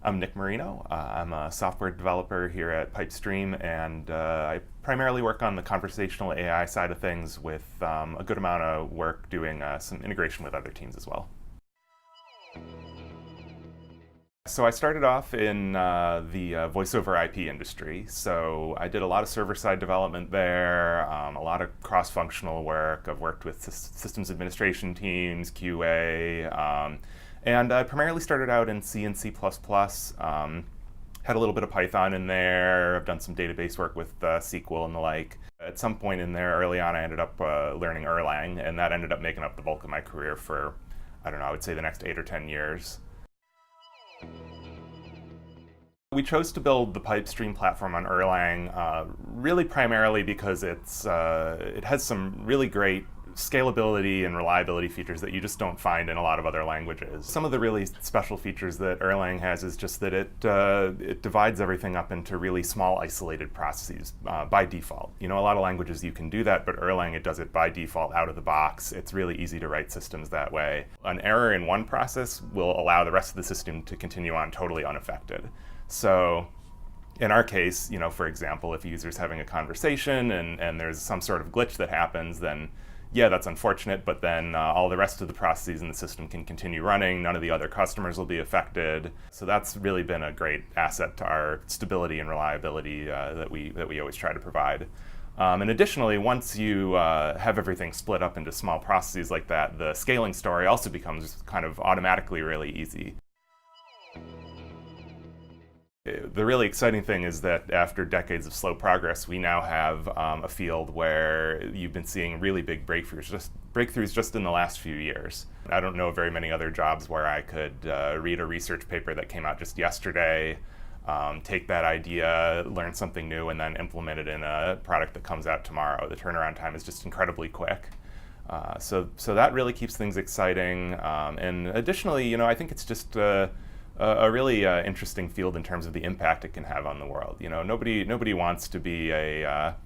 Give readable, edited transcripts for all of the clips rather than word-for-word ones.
I'm Nick Marino. I'm a software developer here at Pypestream, and I primarily work on the conversational AI side of things with a good amount of work doing some integration with other teams as well. So I started off in the voice over IP industry. So I did a lot of server-side development there, a lot of cross-functional work. I've worked with systems administration teams, QA, and I primarily started out in C and C++. Had a little bit of Python in there. I've done some database work with SQL and the like. At some point in there, early on, I ended up learning Erlang, and that ended up making up the bulk of my career for, I don't know, I would say the next 8 or 10 years. We chose to build the Pypestream platform on Erlang really primarily because it has some really great scalability and reliability features that you just don't find in a lot of other languages. Some of the really special features that Erlang has is just that it divides everything up into really small isolated processes by default. You know, a lot of languages you can do that, but Erlang, it does it by default out of the box. It's really easy to write systems that way. An error in one process will allow the rest of the system to continue on totally unaffected. So in our case, you know, for example, if a user's having a conversation and there's some sort of glitch that happens, then yeah, that's unfortunate, but then all the rest of the processes in the system can continue running. None of the other customers will be affected. So that's really been a great asset to our stability and reliability that we always try to provide. And additionally, once you have everything split up into small processes like that, the scaling story also becomes kind of automatically really easy. The really exciting thing is that after decades of slow progress, we now have a field where you've been seeing really big breakthroughs just in the last few years. I don't know very many other jobs where I could read a research paper that came out just yesterday, take that idea, learn something new, and then implement it in a product that comes out tomorrow. The turnaround time is just incredibly quick. So that really keeps things exciting. And additionally, you know, I think it's just a really interesting field in terms of the impact it can have on the world. You know, nobody wants to be a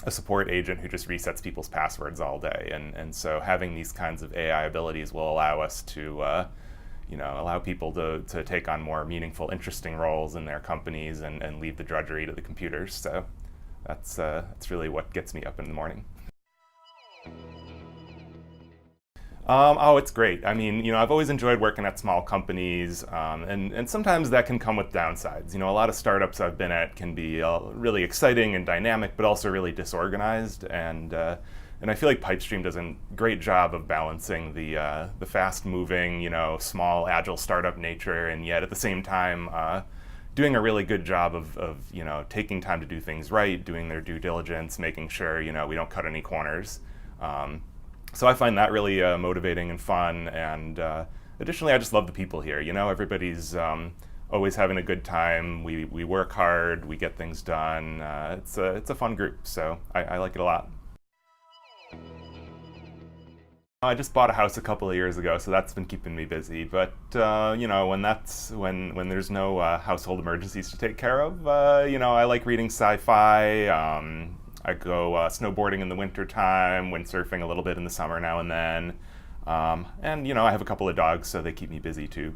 support agent who just resets people's passwords all day, and so having these kinds of AI abilities will allow us to you know, allow people to take on more meaningful, interesting roles in their companies and leave the drudgery to the computers. So that's really what gets me up in the morning. Oh, it's great. I mean, you know, I've always enjoyed working at small companies, and sometimes that can come with downsides. You know, a lot of startups I've been at can be really exciting and dynamic, but also really disorganized. And I feel like Pypestream does a great job of balancing the fast-moving, you know, small, agile startup nature, and yet at the same time doing a really good job of you know, taking time to do things right, doing their due diligence, making sure, you know, we don't cut any corners. So I find that really motivating and fun, and additionally, I just love the people here. You know, everybody's always having a good time. We work hard, we get things done. It's a fun group, so I like it a lot. I just bought a house a couple of years ago, so that's been keeping me busy. But you know, when there's no household emergencies to take care of, you know, I like reading sci-fi. I go snowboarding in the winter time, windsurfing a little bit in the summer now and then. And, you know, I have a couple of dogs, so they keep me busy too.